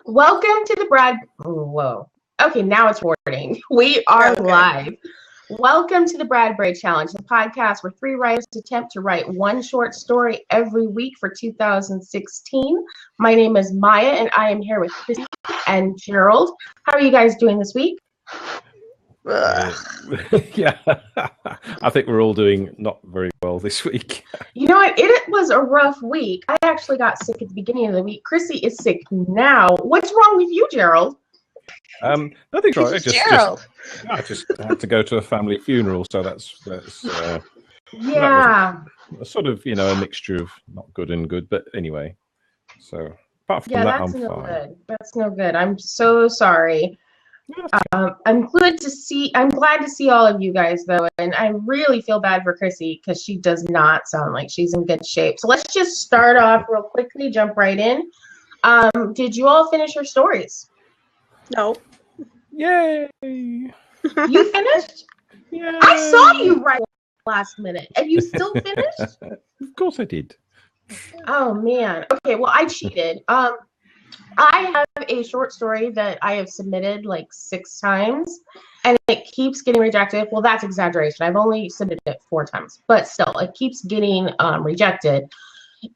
Welcome to the Whoa. Okay, now it's recording. We are live. Welcome to the Bradbury Challenge, the podcast where three writers attempt to write one short story every week for 2016. My name is Maya, and I am here with Chrissy and Gerald. How are you guys doing this week? Yeah, I think we're all doing not very well this week. You know what? It was a rough week. I actually got sick at the beginning of the week. Chrissy is sick now. What's wrong with you, Gerald? Nothing's wrong. I just had to go to a family funeral, so that's yeah. That was sort of a mixture of not good and good, but anyway. So apart from that, I'm fine. Good. That's no good. I'm so sorry. I'm glad to see all of you guys though, and I really feel bad for Chrissy because she does not sound like she's in good shape. So let's just start off real quickly, jump right in. Did you all finish your stories? No. Yay! You finished? Yeah. I saw you write last minute. Have you still finished? Of course I did. Oh man. Okay, well I cheated. I have a short story that I have submitted like 6 times and it keeps getting rejected. Well, that's exaggeration. I've only submitted it 4 times, but still it keeps getting rejected.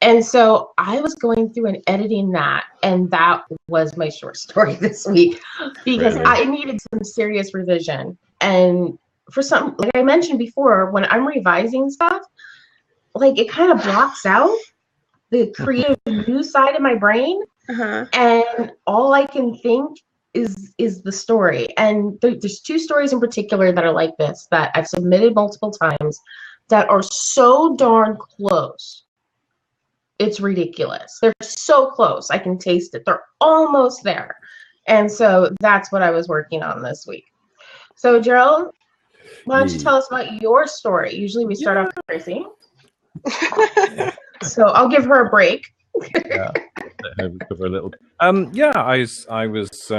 And so I was going through and editing that, and that was my short story this week because Really? I needed some serious revision. And for some, like I mentioned before, when I'm revising stuff, like it kind of blocks out the creative new side of my brain. And all I can think is the story. And there's 2 stories in particular that are like this that I've submitted multiple times that are so darn close. It's ridiculous. They're so close. I can taste it. They're almost there. And so that's what I was working on this week. So Gerald, why don't you tell us about your story? Usually we start off with Tracy. So I'll give her a break. Yeah, cover a little. I was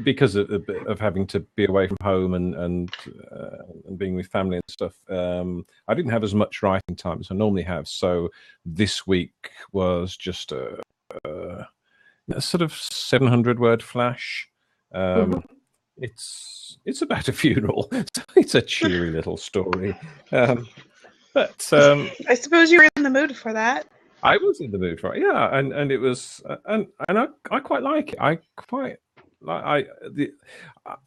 because of having to be away from home and being with family and stuff. I didn't have as much writing time as I normally have. So this week was just a sort of 700-word flash. It's about a funeral. So it's a cheery little story. But I suppose you were in the mood for that. I was in the mood for it, yeah, and it was, and I quite like it.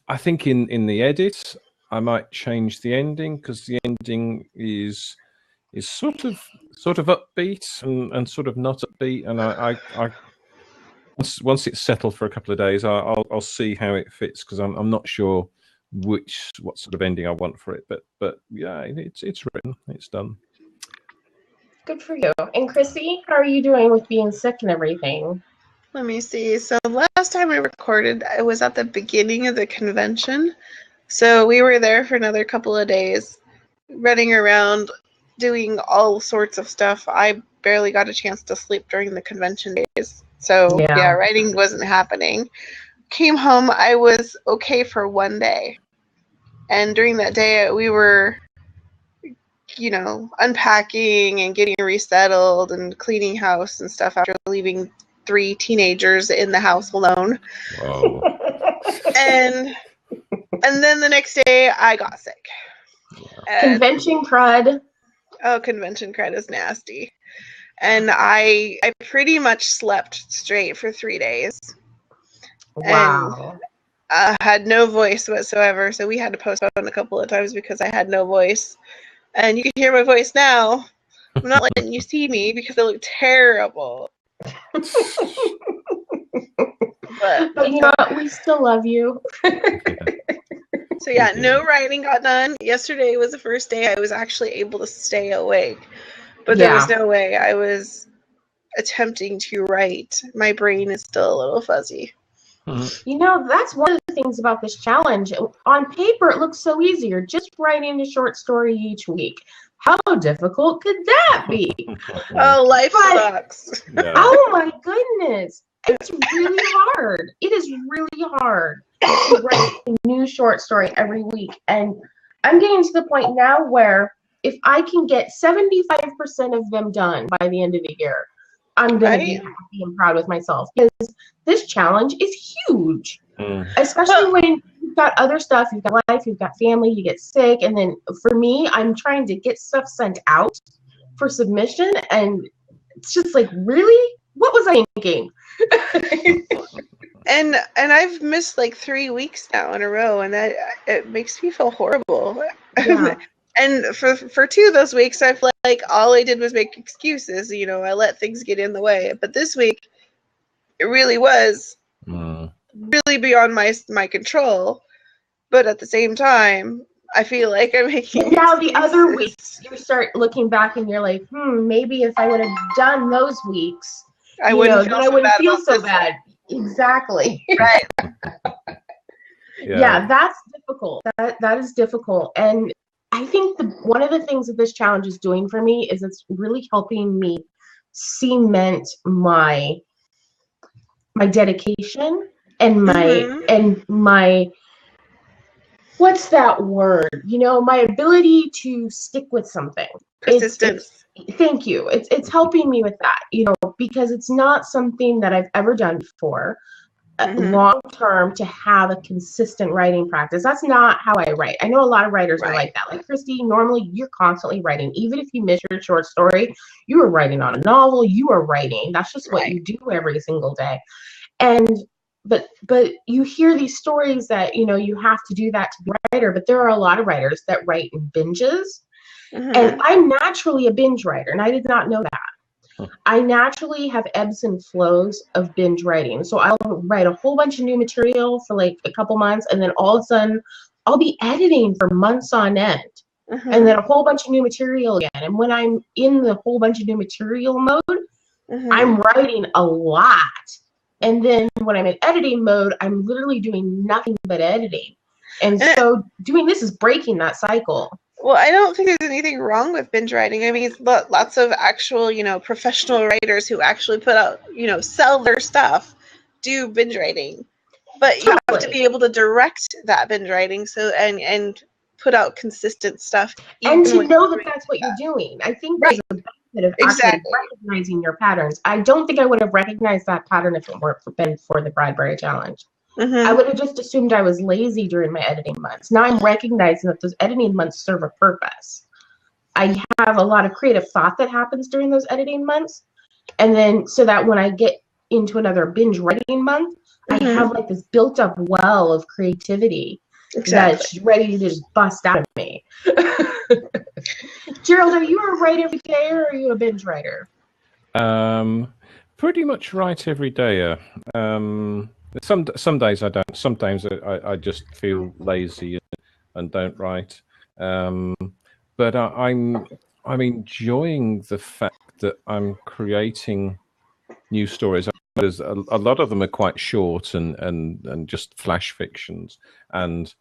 I think in the edit I might change the ending because the ending is sort of upbeat and sort of not upbeat, and I once it's settled for a couple of days, I'll see how it fits because I'm not sure what sort of ending I want for it, but yeah, it's written, it's done. Good for you. And Chrissy, how are you doing with being sick and everything? Let me see. So last time we recorded, I was at the beginning of the convention. So we were there for another couple of days, running around, doing all sorts of stuff. I barely got a chance to sleep during the convention days. So yeah, writing wasn't happening. Came home, I was okay for 1 day. And during that day, we were unpacking and getting resettled and cleaning house and stuff after leaving 3 teenagers in the house alone. Whoa. And then the next day I got sick. Convention crud. Oh, convention crud is nasty. And I pretty much slept straight for 3 days. Wow. And had no voice whatsoever, so we had to postpone a couple of times because I had no voice. And you can hear my voice now. I'm not letting you see me because I look terrible. But you know what? We still love you. So yeah, no writing got done. Yesterday was the first day I was actually able to stay awake. But there was no way. I was attempting to write. My brain is still a little fuzzy. You know, that's one of the things about this challenge. On paper, it looks so easy. You're just writing a short story each week. How difficult could that be? Oh, life sucks. Yeah. Oh my goodness. It's really hard. It is really hard to write a new short story every week. And I'm getting to the point now where if I can get 75% of them done by the end of the year, I'm going to be Right? happy and proud with myself, because this challenge is huge, especially Well, when you've got other stuff, you've got life, you've got family, you get sick. And then for me, I'm trying to get stuff sent out for submission. And it's just like, really? What was I thinking? and I've missed like 3 weeks now in a row, and that it makes me feel horrible. Yeah. And for 2 of those weeks, I feel like all I did was make excuses. You know, I let things get in the way. But this week, it really was really beyond my control. But at the same time, I feel like I'm making Now the other excuses. weeks, you start looking back and you're like, maybe if I would have done those weeks, I wouldn't feel then I so wouldn't bad feel about so this bad. Exactly. Right. Yeah, that's difficult. That is difficult. And I think one of the things that this challenge is doing for me is it's really helping me cement my dedication and my what's that word? My ability to stick with something. Persistence. Thank you. It's helping me with that, because it's not something that I've ever done before. Long term, to have a consistent writing practice. That's not how I write. I know a lot of writers are like that. Like Christy, normally you're constantly writing. Even if you miss your short story, you are writing on a novel, you are writing. That's just what you do every single day. And but you hear these stories that you have to do that to be a writer, but there are a lot of writers that write in binges. And I'm naturally a binge writer, and I did not know that. I naturally have ebbs and flows of binge writing. So I'll write a whole bunch of new material for like a couple months, and then all of a sudden I'll be editing for months on end. And then a whole bunch of new material again. And when I'm in the whole bunch of new material mode, I'm writing a lot. And then when I'm in editing mode, I'm literally doing nothing but editing. And so doing this is breaking that cycle. Well, I don't think there's anything wrong with binge writing. I mean, lots of actual, professional writers who actually put out, sell their stuff, do binge writing. But you have to be able to direct that binge writing and put out consistent stuff. And to know that that's what you're doing. I think there's a benefit of actually recognizing your patterns. I don't think I would have recognized that pattern if it weren't been for the Bradbury challenge. I would have just assumed I was lazy during my editing months. Now I'm recognizing that those editing months serve a purpose. I have a lot of creative thought that happens during those editing months. And then so that when I get into another binge writing month, I have like this built up well of creativity that's ready to just bust out of me. Gerald, are you a writer every day, or are you a binge writer? Pretty much write every day. Some days I don't. Sometimes I just feel lazy and don't write. But I'm enjoying the fact that I'm creating new stories. There's a lot of them are quite short and just flash fictions, and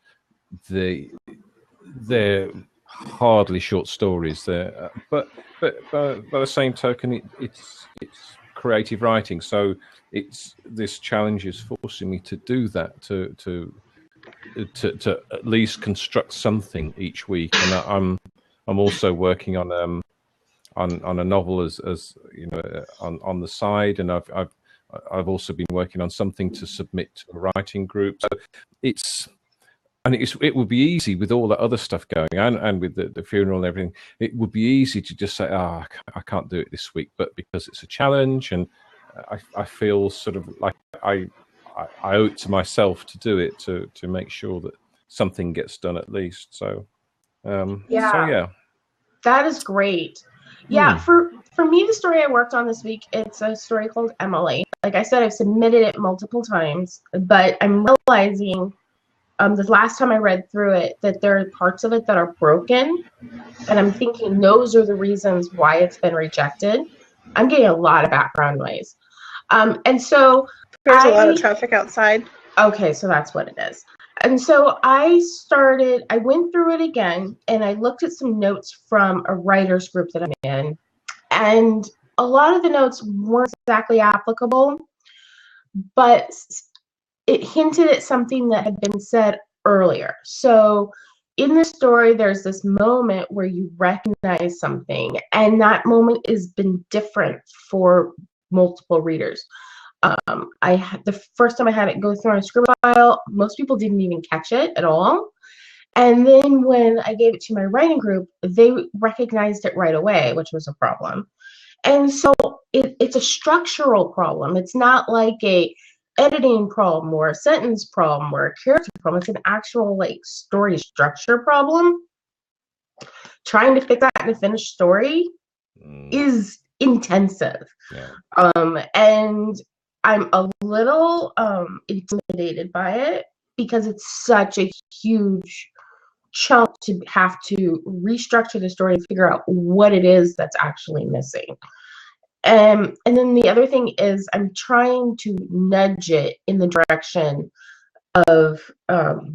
they're hardly short stories. But by the same token, it's creative writing. So this challenge is forcing me to do that, to at least construct something each week. And I'm also working on a novel as on the side, and I've also been working on something to submit to a writing group. So it would be easy with all the other stuff going and with the funeral and everything. It would be easy to just say, I can't do it this week, but because it's a challenge, and I feel sort of like I owe it to myself to do it, to make sure that something gets done at least. So yeah, that is great. Yeah, for me, the story I worked on this week, it's a story called Emily. Like I said, I've submitted it multiple times, but I'm realizing the last time I read through it that there are parts of it that are broken, and I'm thinking those are the reasons why it's been rejected. I'm getting a lot of background noise. And so there's a lot of traffic outside. Okay, so that's what it is. And so I went through it again, and I looked at some notes from a writer's group that I'm in, and a lot of the notes weren't exactly applicable, but it hinted at something that had been said earlier. So in the story, there's this moment where you recognize something, and that moment has been different for multiple readers. The first time I had it go through on a scribble file, most people didn't even catch it at all. And then when I gave it to my writing group, they recognized it right away, which was a problem. And so it's a structural problem. It's not like a editing problem or a sentence problem or a character problem. It's an actual like story structure problem. Trying to fix that in a finished story is intensive. Yeah. And I'm a little intimidated by it because it's such a huge chunk to have to restructure the story and figure out what it is that's actually missing. And then the other thing is I'm trying to nudge it in the direction of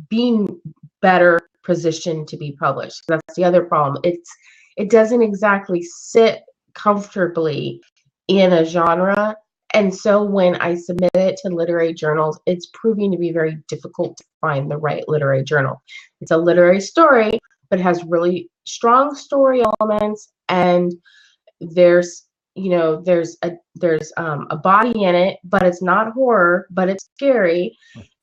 being better positioned to be published. That's the other problem. It doesn't exactly sit comfortably in a genre. And so when I submit it to literary journals, it's proving to be very difficult to find the right literary journal. It's a literary story, but it has really strong story elements, and there's a body in it, but it's not horror, but it's scary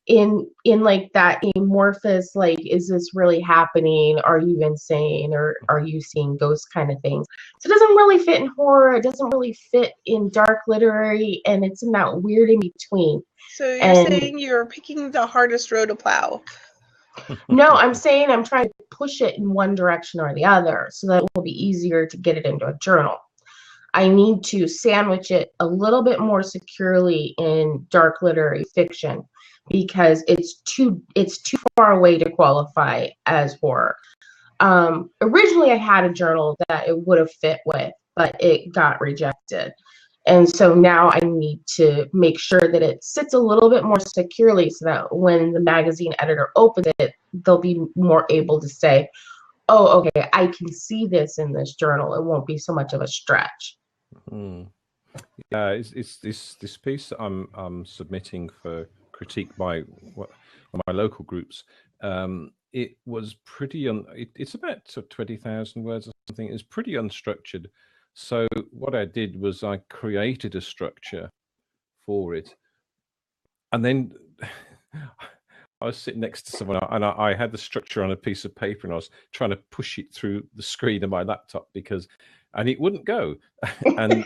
in like that amorphous, like, is this really happening? Are you insane? Or are you seeing ghosts kind of things? So it doesn't really fit in horror. It doesn't really fit in dark literary, and it's in that weird in between. So you're saying you're picking the hardest road to plow? No, I'm saying I'm trying to push it in one direction or the other so that it will be easier to get it into a journal. I need to sandwich it a little bit more securely in dark literary fiction because it's too far away to qualify as horror. Originally, I had a journal that it would have fit with, but it got rejected. And so now I need to make sure that it sits a little bit more securely so that when the magazine editor opens it, they'll be more able to say, oh, okay, I can see this in this journal. It won't be so much of a stretch. Yeah, it's this piece that I'm submitting for critique by my local groups. It was pretty it's about 20,000 words or something. It's pretty unstructured. So what I did was I created a structure for it, and then I was sitting next to someone, and I had the structure on a piece of paper, and I was trying to push it through the screen of my laptop and it wouldn't go, and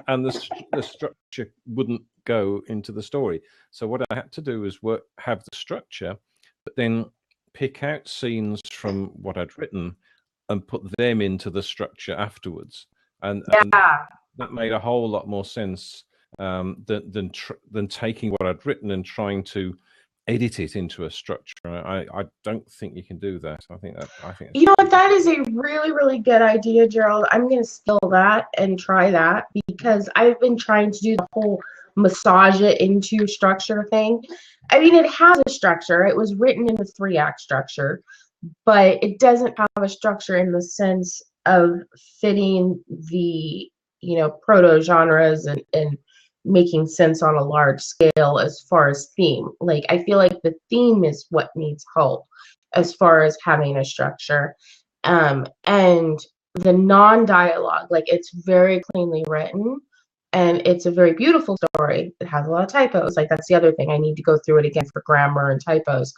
the structure wouldn't go into the story. So what I had to do was have the structure, but then pick out scenes from what I'd written and put them into the structure afterwards, and that made a whole lot more sense than taking what I'd written and trying to edit it into a structure. I don't think you can do that. I think you know what, that is a really, really good idea, Gerald. I'm going to steal that and try that because I've been trying to do the whole massage it into structure thing. I mean, it has a structure. It was written in the 3-act structure, but it doesn't have a structure in the sense of fitting the, proto genres and making sense on a large scale as far as theme. Like, I feel like the theme is what needs help as far as having a structure. And the non-dialogue, like, it's very cleanly written and it's a very beautiful story. It has a lot of typos. Like, that's the other thing. I need to go through it again for grammar and typos.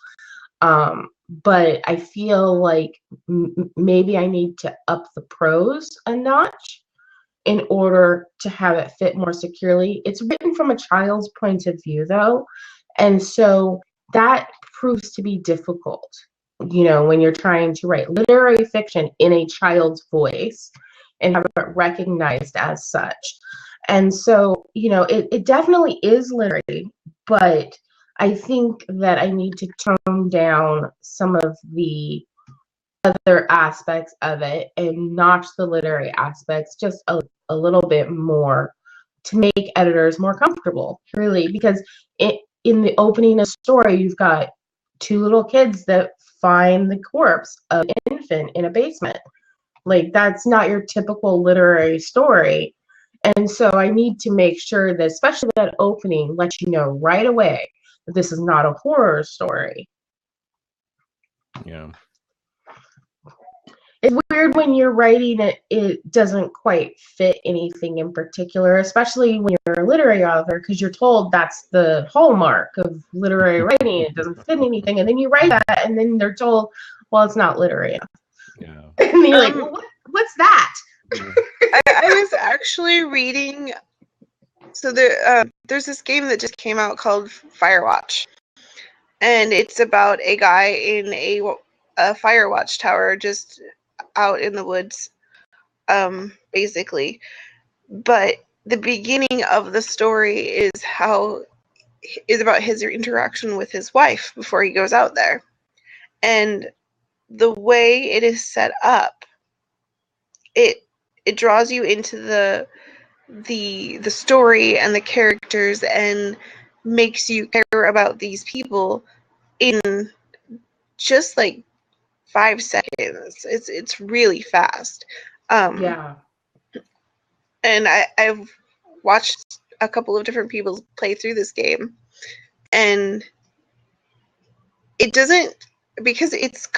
But I feel like maybe I need to up the prose a notch in order to have it fit more securely. It's written from a child's point of view, though, and so that proves to be difficult, when you're trying to write literary fiction in a child's voice and have it recognized as such. And so, it definitely is literary, but I think that I need to tone down some of the other aspects of it and notch the literary aspects just a little bit more to make editors more comfortable, really, because in the opening of the story, you've got 2 little kids that find the corpse of an infant in a basement. Like, that's not your typical literary story. And so I need to make sure that, especially that opening, lets you know right away that this is not a horror story. Yeah. it's weird when you're writing it, it doesn't quite fit anything in particular, especially when you're a literary author, because you're told that's the hallmark of literary writing. It doesn't fit anything. And then you write that, and then they're told, well, it's not literary enough. Yeah. And you're like, well, what's that? I was actually reading. So there's this game that just came out called Firewatch, and it's about a guy in a Firewatch tower just out in the woods, basically. But the beginning of the story is about his interaction with his wife before he goes out there, and the way it is set up, it draws you into the story and the characters and makes you care about these people in just like 5 seconds. It's really fast. Yeah. And I've watched a couple of different people play through this game, and it doesn't, because it's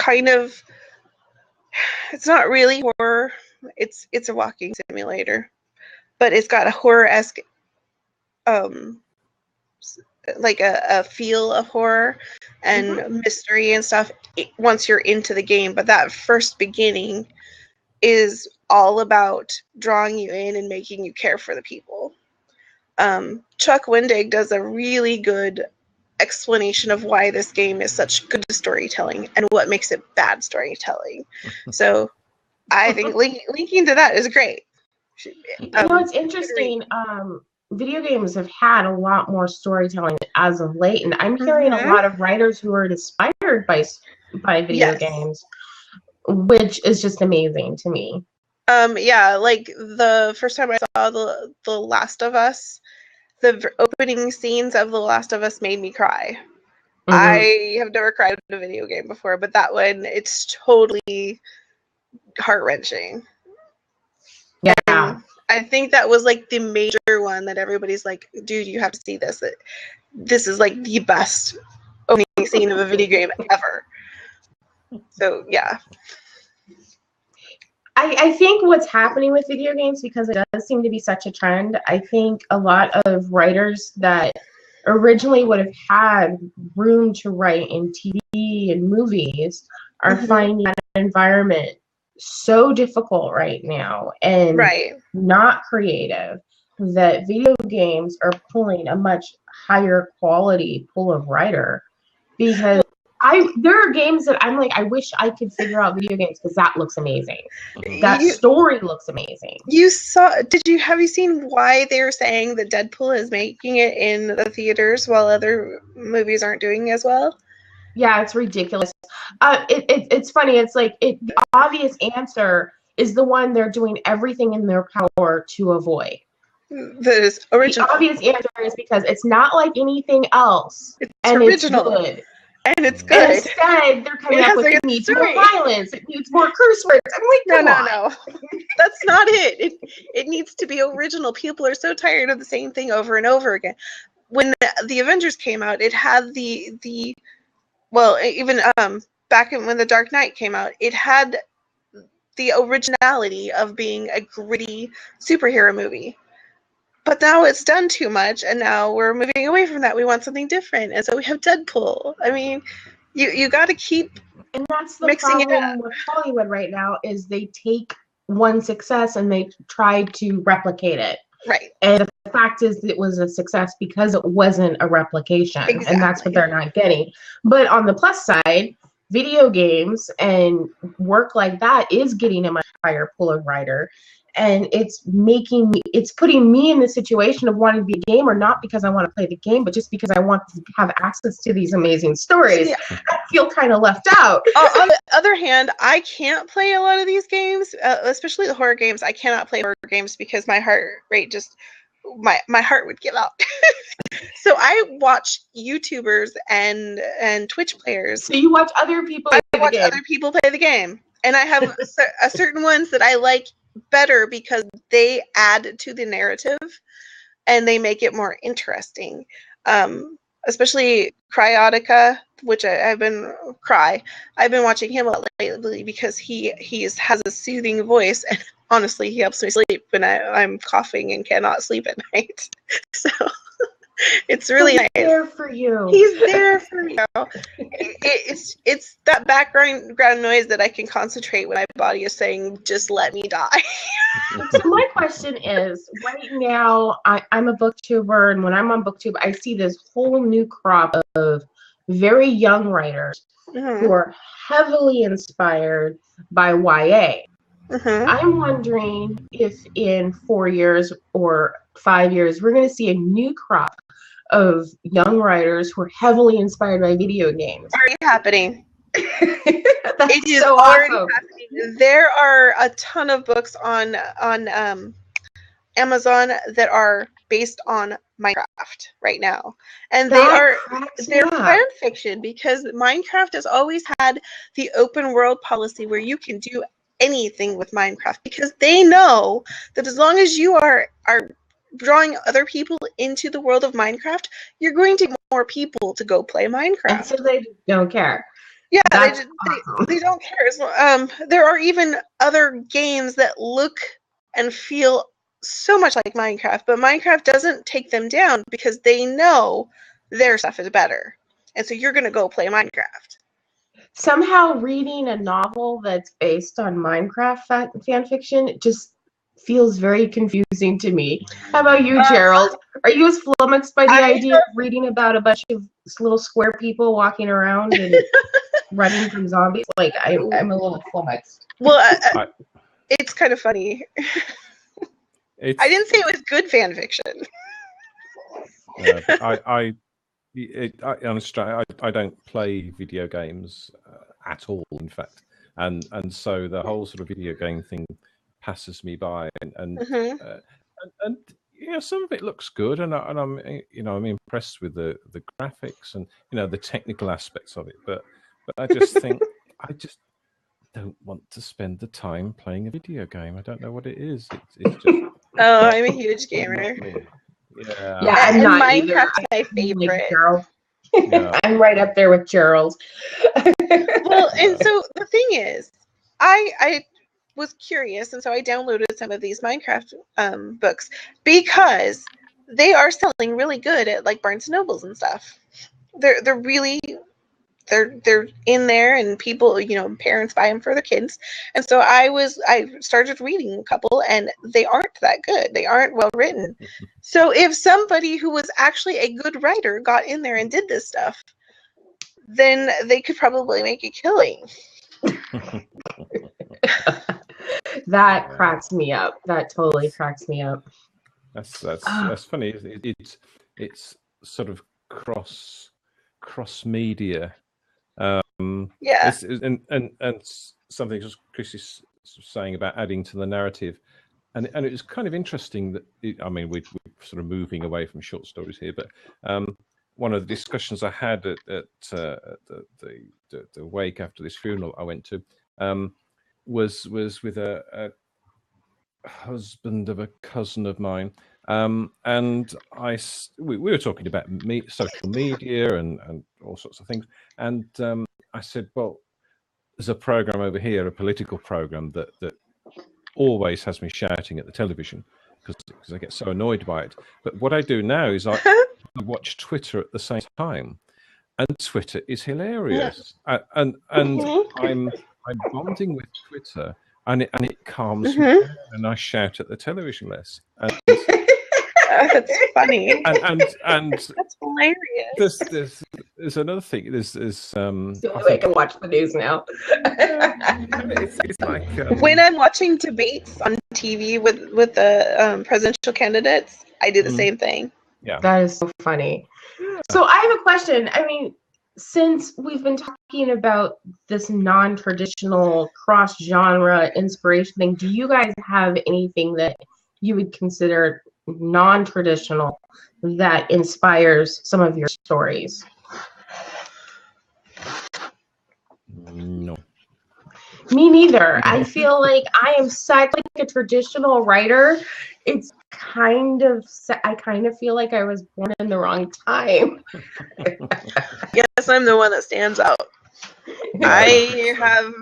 not really horror. It's a walking simulator, but it's got a horror-esque, like a feel of horror and mystery and stuff once you're into the game. But that first beginning is all about drawing you in and making you care for the people. Chuck Wendig does a really good explanation of why this game is such good storytelling and what makes it bad storytelling. So I think linking to that is great. It's interesting. Video games have had a lot more storytelling as of late, and I'm hearing a lot of writers who are inspired by video games, which is just amazing to me. Yeah, like the first time I saw the Last of Us, the opening scenes of The Last of Us made me cry. I have never cried in a video game before, but that one, it's totally heart-wrenching. Yeah. And I think that was like the major one that everybody's like, dude, you have to see this. This is like the best opening scene of a video game ever. So, yeah. I think what's happening with video games, because it does seem to be such a trend, I think a lot of writers that originally would have had room to write in TV and movies are finding that environment so difficult right now and not creative, that video games are pulling a much higher quality pool of writer. Because there are games that I'm like, I wish I could figure out video games because that looks amazing. That story looks amazing. Have you seen why they're saying that Deadpool is making it in the theaters while other movies aren't doing as well? Yeah, it's ridiculous. It's funny. It's like the obvious answer is the one they're doing everything in their power to avoid. The original. The obvious answer is because it's not like anything else. It's original. It's good. And it's good. Instead, they're coming up with it needs more violence. It needs more curse words. I'm like, no. That's not it. It needs to be original. People are so tired of the same thing over and over again. When the Avengers came out, it had even back when The Dark Knight came out, it had the originality of being a gritty superhero movie. But now it's done too much, and now we're moving away from that. We want something different, and so we have Deadpool. I mean, you got to keep and that's the mixing it problem up. with Hollywood right now is they take one success and they try to replicate it. Right. And the fact is it was a success because it wasn't a replication. Exactly. And that's what they're not getting. But on the plus side, video games and work like that is getting a much higher pool of writer. And it's putting me in the situation of wanting to be a gamer, not because I want to play the game, but just because I want to have access to these amazing stories. Yeah. I feel kind of left out. On the other hand, I can't play a lot of these games, especially the horror games. I cannot play horror games because my heart rate my heart would give out. So I watch YouTubers and Twitch players. So you watch other people play the game. Other people play the game. And I have certain ones that I like better because they add to the narrative and they make it more interesting. especially Cryotica, which I've been watching him a lot lately because he has a soothing voice, and honestly, he helps me sleep when I'm coughing and cannot sleep at night. So it's really nice. He's there for you. He's there for you. It's that background noise that I can concentrate when my body is saying, "Just let me die." So my question is, right now I'm a booktuber, and when I'm on BookTube, I see this whole new crop of very young writers who are heavily inspired by YA. I'm wondering if in 4 years or 5 years, we're going to see a new crop of young writers who are heavily inspired by video games. Already happening. That's it is so already awesome. happening. There are a ton of books on Amazon that are based on Minecraft right now, and they're fan fiction because Minecraft has always had the open world policy where you can do anything with Minecraft because they know that as long as you are drawing other people into the world of Minecraft, you're going to get more people to go play Minecraft. And so they don't care. Yeah, they don't care. So, there are even other games that look and feel so much like Minecraft, but Minecraft doesn't take them down because they know their stuff is better. And so you're going to go play Minecraft. Somehow reading a novel that's based on Minecraft fan fiction just feels very confusing to me. How about you, Gerald? Are you as flummoxed by the idea of reading about a bunch of little square people walking around and running from zombies? Like, I'm a little flummoxed. Well, it's kind of funny. I didn't say it was good fan fiction. Honestly, I don't play video games at all, in fact, and so the whole sort of video game thing passes me by, and you know, some of it looks good, and I'm I'm impressed with the graphics and the technical aspects of it, but I just think I just don't want to spend the time playing a video game. I don't know what it is. It's just. Oh, I'm a huge gamer. Yeah, I'm not Minecraft's my favorite. Like Gerald. Yeah. I'm right up there with Gerald. Well, and so the thing is, I was curious, and so I downloaded some of these Minecraft books because they are selling really good at like Barnes and Nobles and stuff. They're really they're in there, and people, parents buy them for their kids. And so I started reading a couple, and they aren't that good. They aren't well written. So if somebody who was actually a good writer got in there and did this stuff, then they could probably make a killing. That cracks me up. That totally cracks me up. That's funny. It's sort of cross media. Yeah. And something Chris is saying about adding to the narrative, and it was kind of interesting that we're sort of moving away from short stories here, but one of the discussions I had at the wake after this funeral I went to was with a husband of a cousin of mine, and we were talking about social media and all sorts of things, and I said, well, there's a program over here, a political program that always has me shouting at the television because I get so annoyed by it. But what I do now is I watch Twitter at the same time, and Twitter is hilarious, and I'm bonding with Twitter. And it calms me down, and I shout at the television less. And, that's funny. And that's hilarious. There's another thing. There's I can watch the news now. It's like when I'm watching debates on TV with the presidential candidates, I do the same thing. Yeah, that is so funny. Yeah. So I have a question. Since we've been talking about this non-traditional cross-genre inspiration thing, do you guys have anything that you would consider non-traditional that inspires some of your stories? No. Me neither. I feel like I am such like a traditional writer. It's I kind of feel like I was born in the wrong time. Yes, I'm the one that stands out. Yeah, I have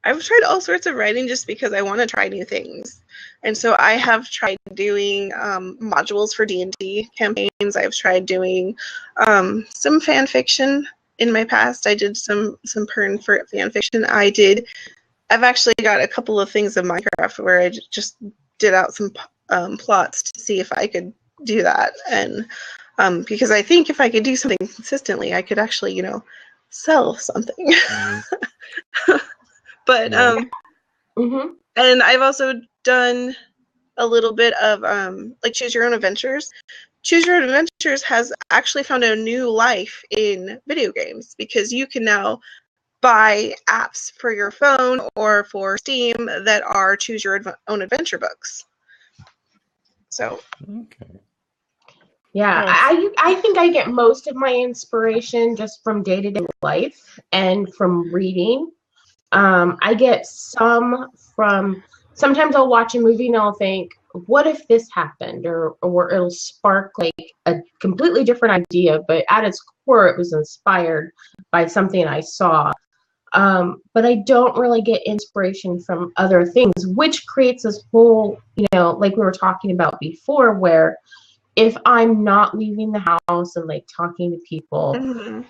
I've tried all sorts of writing just because I want to try new things. And so I have tried doing modules for D&D campaigns. I've tried doing some fan fiction in my past. I did some Pern for fan fiction. I've actually got a couple of things in Minecraft where I just did out some plots to see if I could do that. And because I think if I could do something consistently, I could actually, sell something. But Mm-hmm. and I've also done a little bit of like Choose Your Own Adventures. Choose Your Own Adventures has actually found a new life in video games because you can now buy apps for your phone or for Steam that are Choose Your Own Adventure books. So okay. Yeah, I think I get most of my inspiration just from day-to-day life and from reading. I get some from sometimes I'll watch a movie and I'll think, what if this happened? Or it'll spark like a completely different idea, but at its core it was inspired by something I saw. But I don't really get inspiration from other things, which creates this whole, like we were talking about before, where if I'm not leaving the house and like talking to people,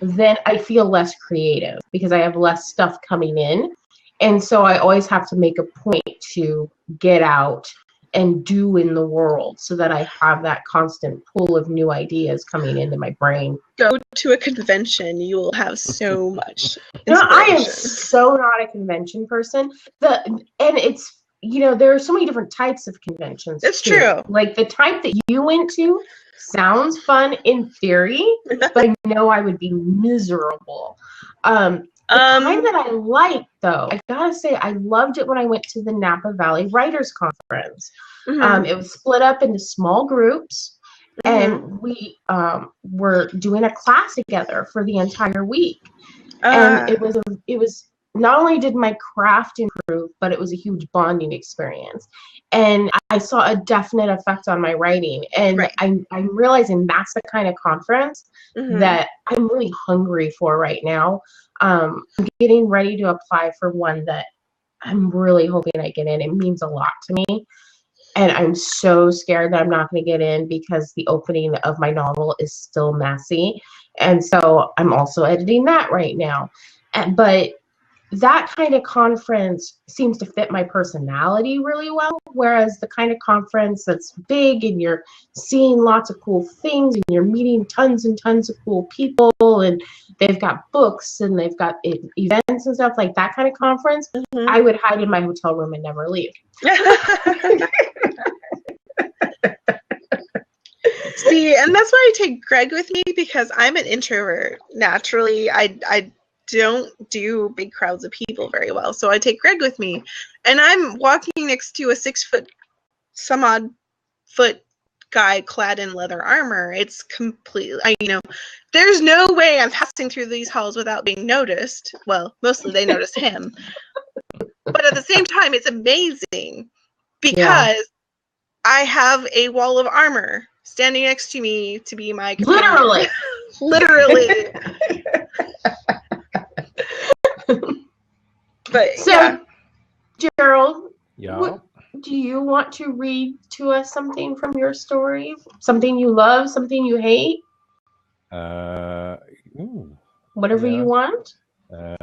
then I feel less creative because I have less stuff coming in. And so I always have to make a point to get out and do in the world so that I have that constant pool of new ideas coming into my brain. Go to a convention, you will have so much No, I am inspiration. so not a convention person. And it's there are so many different types of conventions. It's too. true. Like the type that you went to sounds fun in theory, but I know I would be miserable. The kind that I liked, though, I gotta say, I loved it when I went to the Napa Valley Writers Conference. It was split up into small groups, and we were doing a class together for the entire week. And it was not only did my craft improve, but it was a huge bonding experience. And I saw a definite effect on my writing. And Right. I'm realizing that's the kind of conference that I'm really hungry for right now. I'm getting ready to apply for one that I'm really hoping I get in. It means a lot to me. And I'm so scared that I'm not going to get in because the opening of my novel is still messy. And so I'm also editing that right now. But that kind of conference seems to fit my personality really well. Whereas the kind of conference that's big and you're seeing lots of cool things and you're meeting tons and tons of cool people and they've got books and they've got events and stuff like that kind of conference, I would hide in my hotel room and never leave. See, and that's why I take Greg with me because I'm an introvert. Naturally, I don't do big crowds of people very well. So I take Greg with me. And I'm walking next to a 6 foot, some odd foot guy clad in leather armor. It's completely, there's no way I'm passing through these halls without being noticed. Well, mostly they notice him. But at the same time, it's amazing because I have a wall of armor standing next to me to be my companion. Literally. But so, Gerald, Yeah. do you want to read to us something from your story? Something you love, something you hate? Whatever you want. I'd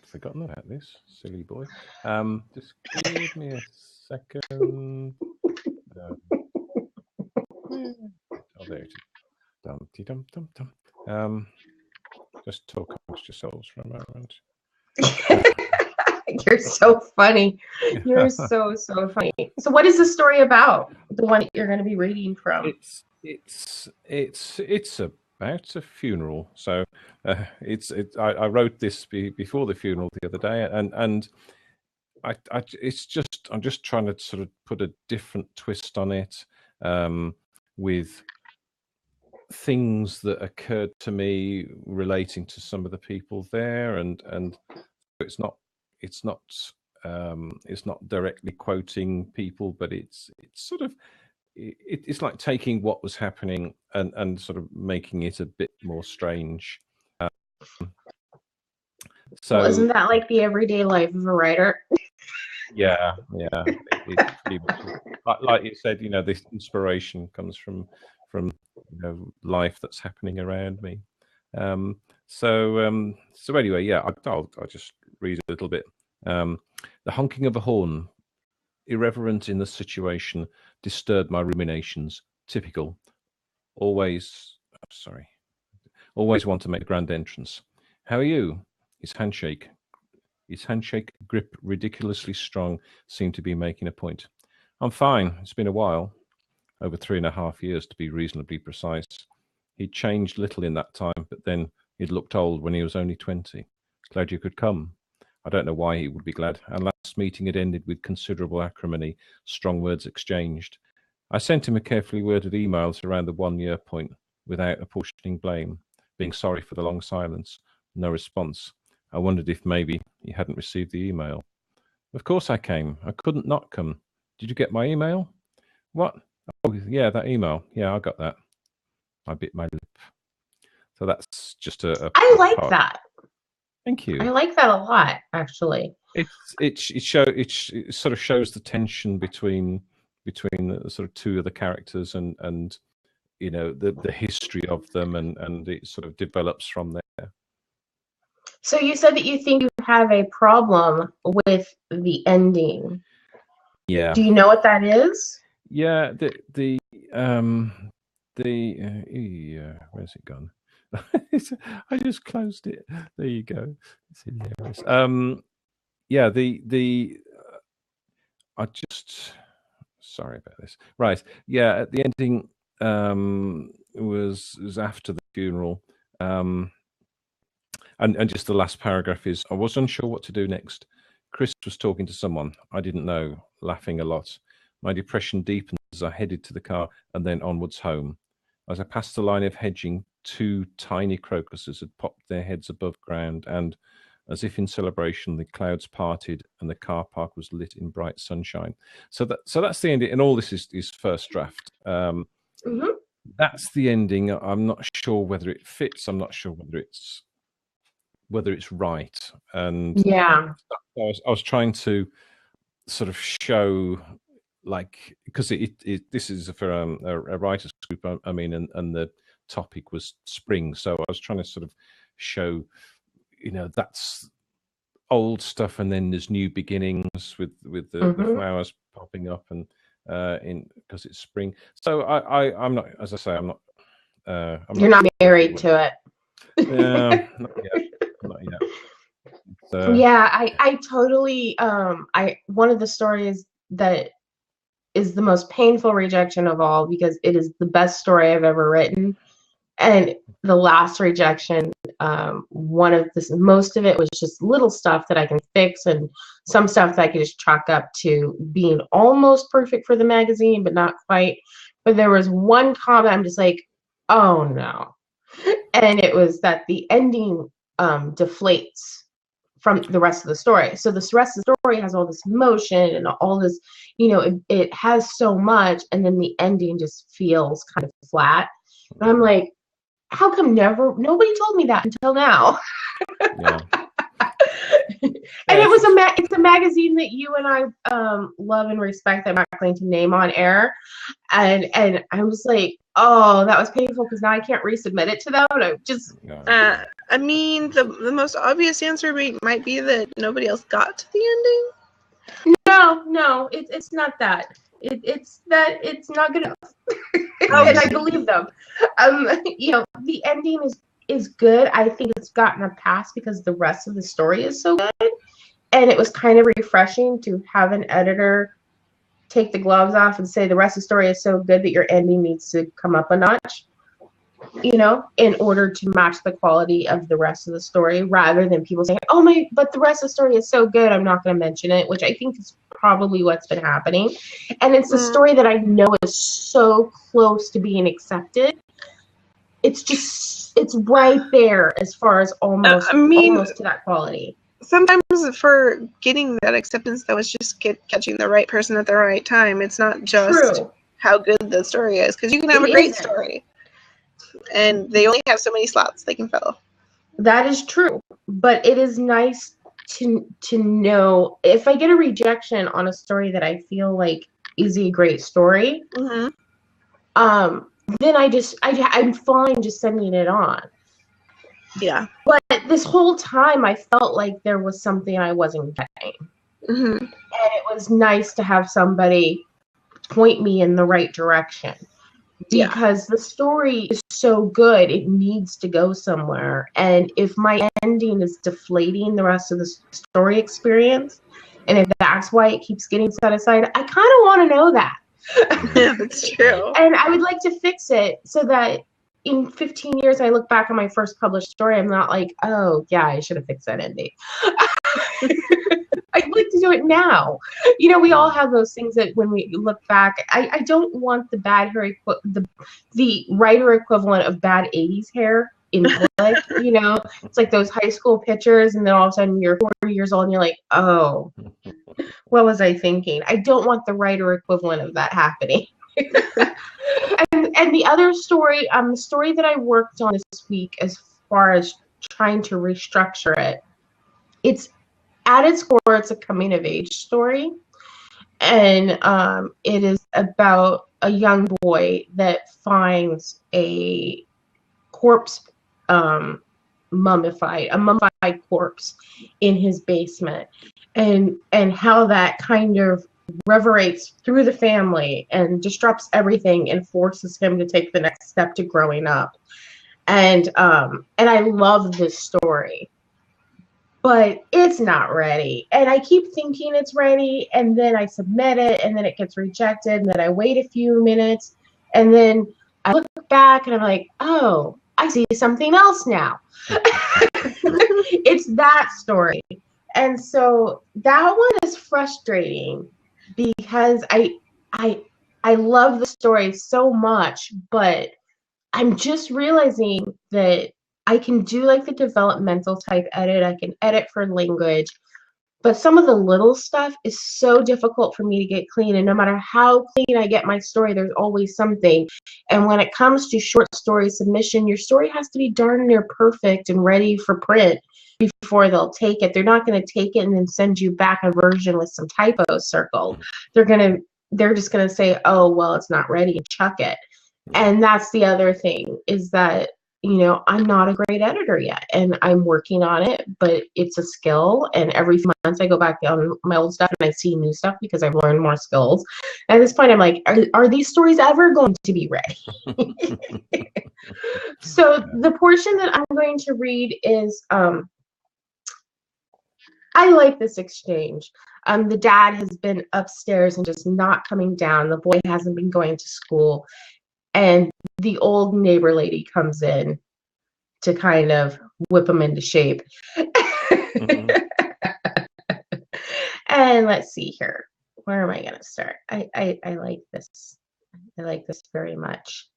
forgotten about this, silly boy. Just give me a second. Oh, there it is. Dum-dum-dum-dum. Just talk amongst yourselves for a moment. You're so funny. You're so funny. So, what is the story about? The one that you're going to be reading from? It's about a funeral. So I wrote this before the funeral the other day, and I'm just trying to sort of put a different twist on it, with things that occurred to me relating to some of the people there, and it's not directly quoting people, but it's sort of it's like taking what was happening and sort of making it a bit more strange. So well, isn't that like the everyday life of a writer? yeah, it pretty much is. Like you said, this inspiration comes from life that's happening around me. So anyway, yeah, I'll just read a little bit. The honking of a horn, irreverent in the situation, disturbed my ruminations. Typical. Always want to make a grand entrance. How are you? His handshake grip, ridiculously strong, seemed to be making a point. I'm fine. It's been a while. Over 3.5 years, to be reasonably precise. He'd changed little in that time, but then he'd looked old when he was only 20. Glad you could come. I don't know why he would be glad. Our last meeting had ended with considerable acrimony, strong words exchanged. I sent him a carefully worded email around the 1-year point, without apportioning blame, being sorry for the long silence. No response. I wondered if maybe he hadn't received the email. Of course I came. I couldn't not come. Did you get my email? What? Oh, yeah, that email. Yeah, I got that. I bit my lip. So that's just a I like part. that. Thank you. I like that a lot, actually. It sort of shows the tension between the sort of two of the characters and the history of them, and it sort of develops from there. So you said that you think you have a problem with the ending. Yeah. Do you know what that is? Yeah. Where's it gone? I just closed it. There you go. It's hilarious. Yeah. Sorry about this. Right. Yeah. The ending was after the funeral. And just the last paragraph is, I was unsure what to do next. Chris was talking to someone I didn't know, laughing a lot. My depression deepened as I headed to the car and then onwards home. As I passed the line of hedging, 2 tiny crocuses had popped their heads above ground, and, as if in celebration, the clouds parted and the car park was lit in bright sunshine. So that's the ending, and all this is first draft. That's the ending. I'm not sure whether it fits. I'm not sure whether it's right. And yeah, I was trying to sort of show, like, because this is for a writers group, I mean, and the topic was spring, so I was trying to sort of show, that's old stuff, and then there's new beginnings with the flowers popping up, and because it's spring. So I'm not, as I say, I'm not. You're not married to it. Yeah, not yet. Yeah, I totally. One of the stories that is the most painful rejection of all, because it is the best story I've ever written, and the last rejection, most of it was just little stuff that I can fix, and some stuff that I could just chalk up to being almost perfect for the magazine, but not quite. But there was one comment I'm just like, oh no. And it was that the ending deflates from the rest of the story. So this rest of the story has all this emotion and all this, it has so much, and then the ending just feels kind of flat. And I'm like, how come nobody told me that until now? Yeah. And it's a magazine that you and I love and respect. I'm not going to name on air, and I was like, oh, that was painful, because now I can't resubmit it to them. And I just I mean, the most obvious answer might be that nobody else got to the ending. No, it's not that. It's that it's not good enough. And I believe them. The ending is good. I think it's gotten a pass because the rest of the story is so good. And it was kind of refreshing to have an editor take the gloves off and say the rest of the story is so good that your ending needs to come up a notch, in order to match the quality of the rest of the story, rather than people saying, but the rest of the story is so good, I'm not going to mention it, which I think is probably what's been happening. And it's a story that I know is so close to being accepted it's right there as far as almost to that quality. Sometimes for getting that acceptance, though, it's just catching the right person at the right time. It's not just how good the story is, because you can have a great story, and they only have so many slots they can fill. That is true, but it is nice to know if I get a rejection on a story that I feel like is a great story. Mm-hmm. Then I'm fine just sending it on. Yeah. But this whole time I felt like there was something I wasn't getting. Mm-hmm. And it was nice to have somebody point me in the right direction. Because the story is so good, it needs to go somewhere. And if my ending is deflating the rest of the story experience, and if that's why it keeps getting set aside, I kind of want to know that. Yeah, that's true. And I would like to fix it so that in 15 years, I look back on my first published story, I'm not like, oh, yeah, I should have fixed that ending. I'd like to do it now. You know, we all have those things that when we look back, I don't want the bad hair, the writer equivalent of bad 80s hair in public. You know, it's like those high school pictures, and then all of a sudden you're 40 years old and you're like, oh, what was I thinking? I don't want the writer equivalent of that happening. And the other story, the story that I worked on this week, as far as trying to restructure it, it's at its core, it's a coming of age story, and it is about a young boy that finds a corpse, mummified corpse in his basement, and how that kind of reverberates through the family and disrupts everything and forces him to take the next step to growing up. And I love this story, but it's not ready. And I keep thinking it's ready, and then I submit it, and then it gets rejected, and then I wait a few minutes, and then I look back and I'm like, oh, I see something else now. It's that story. And so that one is frustrating because I love the story so much, but I'm just realizing that I can do like the developmental type edit. I can edit for language, but some of the little stuff is so difficult for me to get clean. And no matter how clean I get my story, there's always something. And when it comes to short story submission, your story has to be darn near perfect and ready for print before they'll take it. They're not going to take it and then send you back a version with some typos circled. They're just going to say, oh, well, it's not ready, and chuck it. And that's the other thing, is that, you know, I'm not a great editor yet, and I'm working on it, but it's a skill. And every few months I go back on my old stuff and I see new stuff because I've learned more skills. At this point, I'm like, are these stories ever going to be ready? So the portion that I'm going to read is, I like this exchange. The dad has been upstairs and just not coming down. The boy hasn't been going to school. And the old neighbor lady comes in to kind of whip him into shape. Mm-hmm. And let's see here. Where am I going to start? I like this. I like this very much.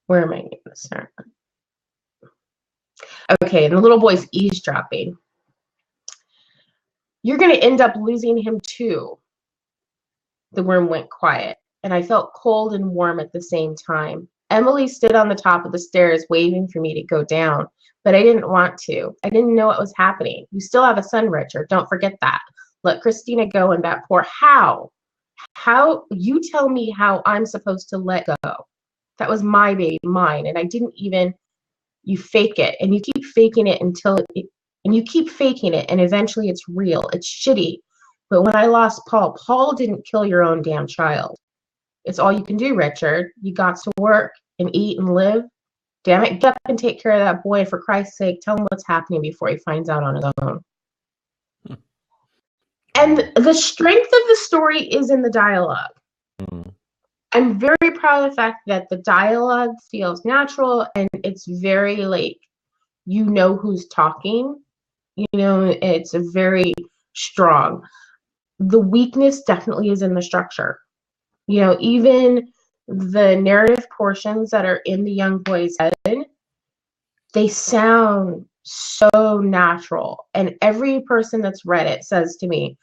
Where am I going to start? Okay, and the little boy's eavesdropping. You're going to end up losing him too. The room went quiet, and I felt cold and warm at the same time. Emily stood on the top of the stairs waving for me to go down, but I didn't want to. I didn't know what was happening. You still have a son, Richard. Don't forget that. Let Christina go and that poor... How? How? You tell me how I'm supposed to let go. That was my baby, mine, and I didn't even... You fake it, and you keep faking it and you keep faking it, and eventually it's real. It's shitty. But when I lost Paul, Paul didn't kill your own damn child. It's all you can do, Richard. You got to work and eat and live. Damn it, get up and take care of that boy. For Christ's sake, tell him what's happening before he finds out on his own. And the strength of the story is in the dialogue. I'm very proud of the fact that the dialogue feels natural, and it's very, like, you know who's talking. You know, it's very strong. The weakness definitely is in the structure. You know, even the narrative portions that are in the young boy's head, they sound so natural. And every person that's read it says to me,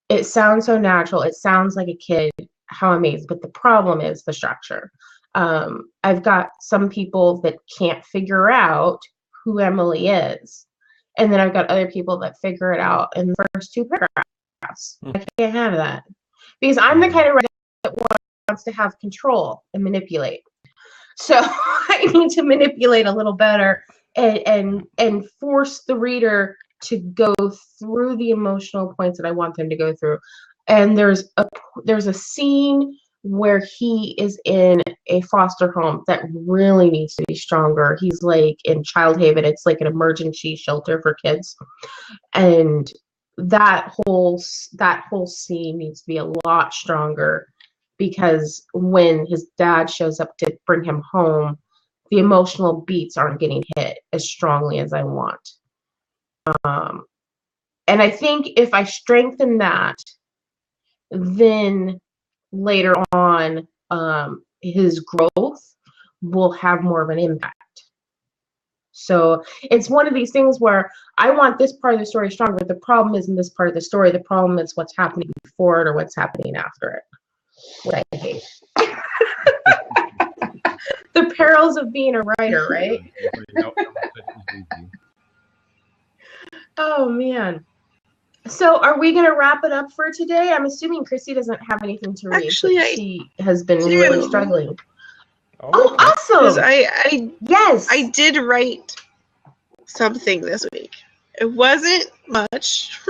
it sounds so natural. It sounds like a kid. How amazing. But the problem is the structure. I've got some people that can't figure out who Emily is. And then I've got other people that figure it out in the first two paragraphs. I can't have that. Because I'm the kind of writer that wants to have control and manipulate. So I need to manipulate a little better and force the reader to go through the emotional points that I want them to go through. And there's a scene where he is in a foster home that really needs to be stronger. He's like in Child Haven. It's like an emergency shelter for kids. And that whole scene needs to be a lot stronger, because when his dad shows up to bring him home, the emotional beats aren't getting hit as strongly as I want. And I think if I strengthen that, then later on, his growth will have more of an impact. So it's one of these things where I want this part of the story stronger, but the problem isn't this part of the story. The problem is what's happening before it or what's happening after it. What I hate. The perils of being a writer, right? Oh, man. So are we going to wrap it up for today? I'm assuming Chrissy doesn't have anything to read. Actually, she has been really struggling. Oh, okay. awesome. Yes. I did write something this week. It wasn't much,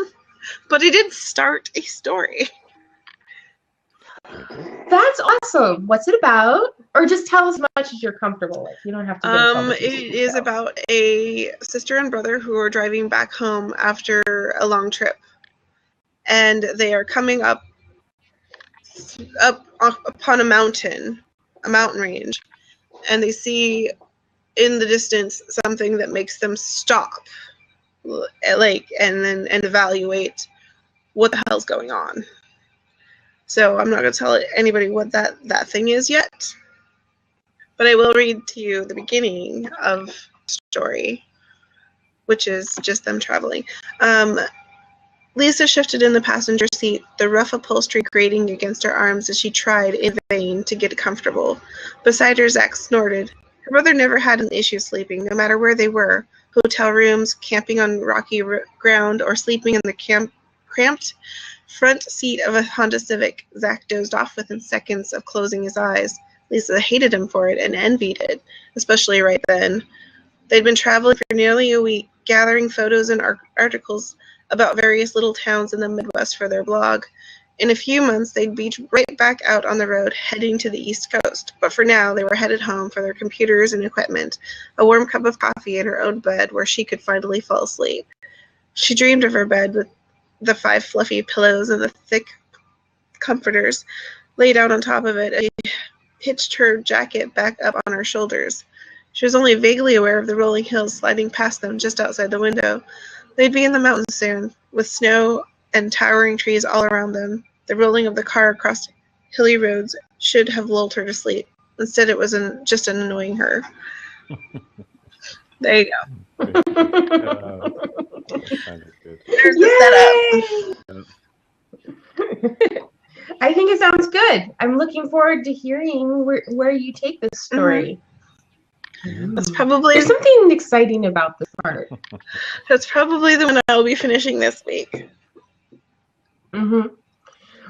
but I did start a story. That's awesome. What's it about? Or just tell as much as you're comfortable with. You don't have to. It is about a sister and brother who are driving back home after a long trip, and they are coming up upon a mountain range, and they see in the distance something that makes them stop, and evaluate what the hell's going on. So I'm not going to tell anybody what that thing is yet, but I will read to you the beginning of the story, which is just them traveling. Lisa shifted in the passenger seat, the rough upholstery grating against her arms as she tried in vain to get comfortable. Beside her, Zach snorted. Her brother never had an issue sleeping, no matter where they were, hotel rooms, camping on rocky ground, or sleeping in the cramped front seat of a Honda Civic. Zach dozed off within seconds of closing his eyes. Lisa hated him for it and envied it, especially right then. They'd been traveling for nearly a week, gathering photos and articles about various little towns in the Midwest for their blog. In a few months, they'd be right back out on the road, heading to the East Coast. But for now, they were headed home for their computers and equipment, a warm cup of coffee in her own bed where she could finally fall asleep. She dreamed of her bed with the 5 fluffy pillows and the thick comforters laid out on top of it. She hitched her jacket back up on her shoulders. She was only vaguely aware of the rolling hills sliding past them just outside the window. They'd be in the mountains soon, with snow and towering trees all around them. The rolling of the car across hilly roads should have lulled her to sleep. Instead, it was just annoying her. There you go. Kind of good. There's the setup. I think it sounds good. I'm looking forward to hearing where you take this story. That's probably There's something exciting about this part. That's probably the one I'll be finishing this week.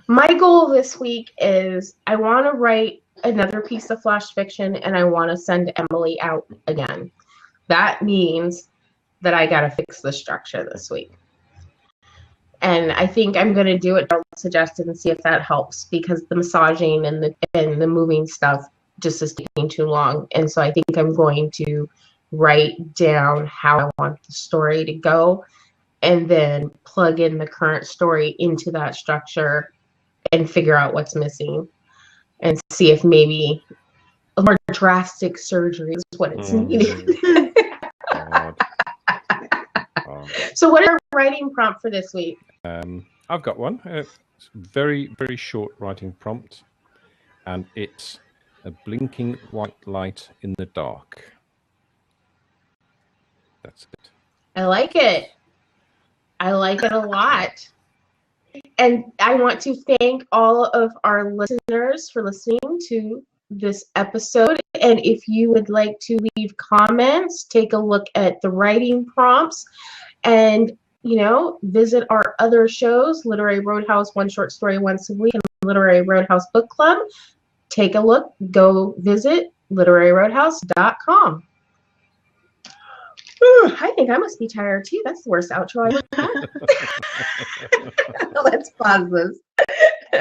My goal this week is I want to write another piece of flash fiction, and I want to send Emily out again. That means that I got to fix the structure this week. And I think I'm going to do what Daryl suggested and see if that helps, because the massaging and the moving stuff just is taking too long. And so I think I'm going to write down how I want the story to go and then plug in the current story into that structure and figure out what's missing and see if maybe a more drastic surgery is what it's needed. So what is our writing prompt for this week? I've got one. It's a very, very short writing prompt, and it's A blinking white light in the dark. That's it. I like it. I like it a lot. And I want to thank all of our listeners for listening to this episode. And if you would like to leave comments, take a look at the writing prompts, and visit our other shows, Literary Roadhouse, One Short Story Once a Week, and Literary Roadhouse Book Club. Take a look. Go visit literaryroadhouse.com. I think I must be tired too. That's the worst outro I've ever had. Let's pause this.